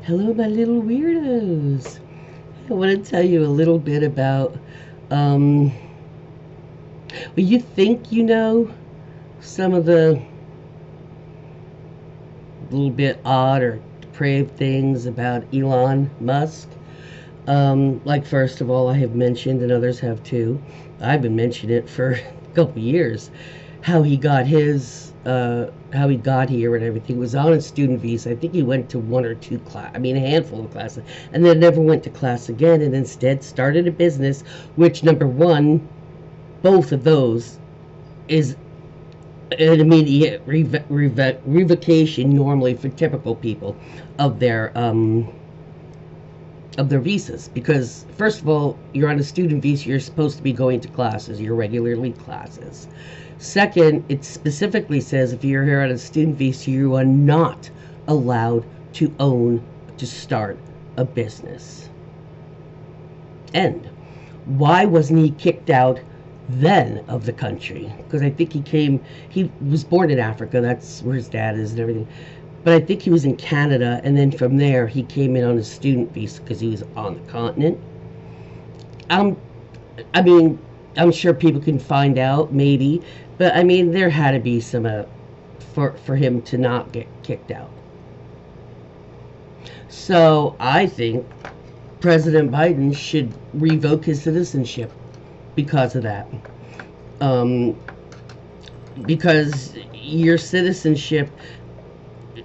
Hello, my little weirdos. I want to tell you a little bit about, um, well, you think you know some of the little bit odd or depraved things about Elon Musk. Like, first of all, I have mentioned, and others have too, I've been mentioning it for a couple years, how he got here and everything. He was on a student visa. I think he went to one or two a handful of classes, and then never went to class again, and instead started a business, which, number one, both of those is an immediate revocation normally for typical people of their um, of their visas, because first of all, you're on a student visa, you're supposed to be going to classes, your regularly classes. Second, it specifically says if you're here on a student visa, you are not allowed to start a business. And why wasn't he kicked out then of the country? Because I think he was born in Africa, that's where his dad is and everything. But I think he was in Canada, and then from there he came in on a student visa because he was on the continent. Um, I mean, I'm sure people can find out, maybe, but I mean, there had to be some for him to not get kicked out. So I think President Biden should revoke his citizenship because of that. Um, because your citizenship,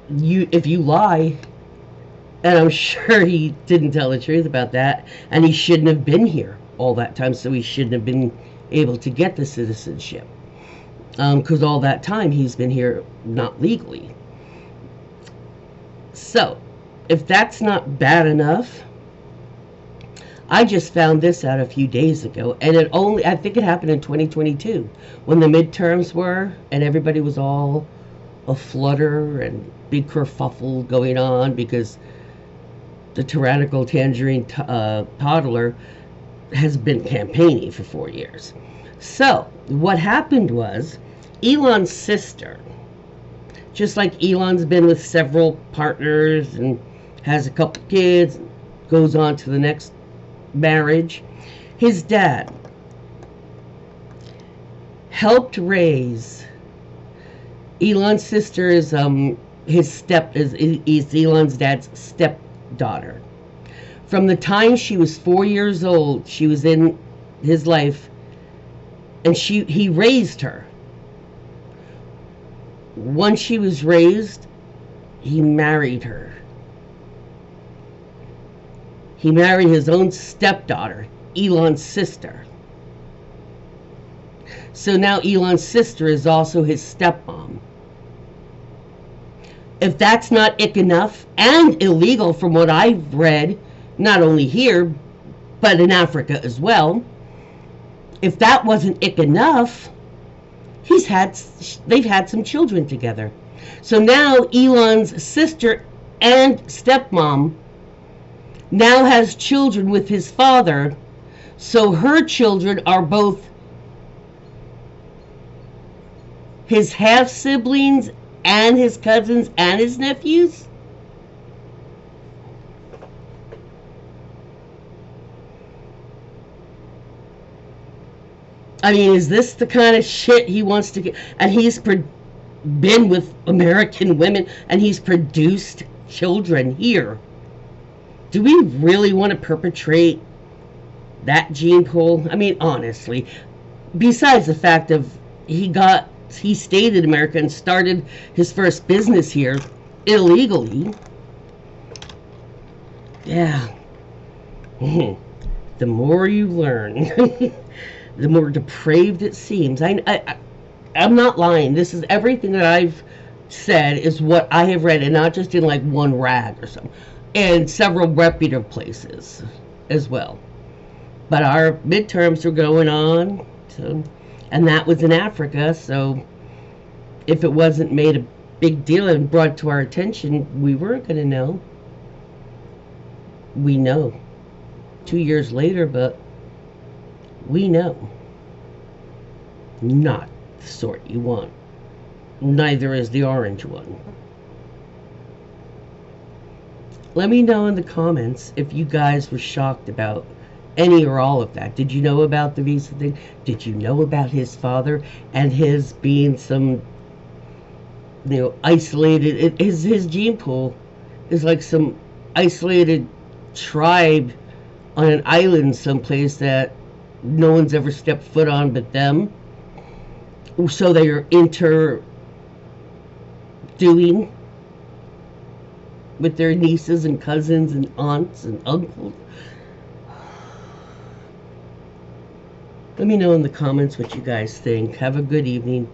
you if you lie, and I'm sure he didn't tell the truth about that, and he shouldn't have been here all that time, so he shouldn't have been able to get the citizenship, because all that time he's been here not legally. So if that's not bad enough, I just found this out a few days ago, and I think it happened in 2022 when the midterms were, and everybody was all a flutter and big kerfuffle going on because the tyrannical tangerine toddler has been campaigning for 4 years. So what happened was Elon's sister, just like Elon's been with several partners and has a couple kids, goes on to the next marriage, his dad helped raise Elon's sister is Elon's dad's stepdaughter. From the time she was 4 years old, she was in his life, and he raised her. Once she was raised, he married her. He married his own stepdaughter, Elon's sister. So now Elon's sister is also his stepmom. If that's not ick enough and illegal from what I've read, not only here, but in Africa as well, if that wasn't ick enough, they've had some children together. So now Elon's sister and stepmom now has children with his father, so her children are both his half siblings and his cousins and his nephews. I mean, is this the kind of shit he wants to get? And been with American women, and he's produced children here. Do we really want to perpetrate that gene pool? I mean, honestly, besides the fact of he stayed in America and started his first business here illegally. Yeah. The more you learn, the more depraved it seems. I'm not lying. This is everything that I've said is what I have read, and not just in like one rag or something, and several reputable places as well. But our midterms were going on, so, and that was in Africa, so if it wasn't made a big deal and brought to our attention, we weren't going to know. We know 2 years later, but we know. Not the sort you want. Neither is the orange one. Let me know in the comments if you guys were shocked about any or all of that. Did you know about the visa thing? Did you know about his father and his being some, isolated? His gene pool is like some isolated tribe on an island someplace that no one's ever stepped foot on but them. So they are doing with their nieces and cousins and aunts and uncles. Let me know in the comments what you guys think. Have a good evening.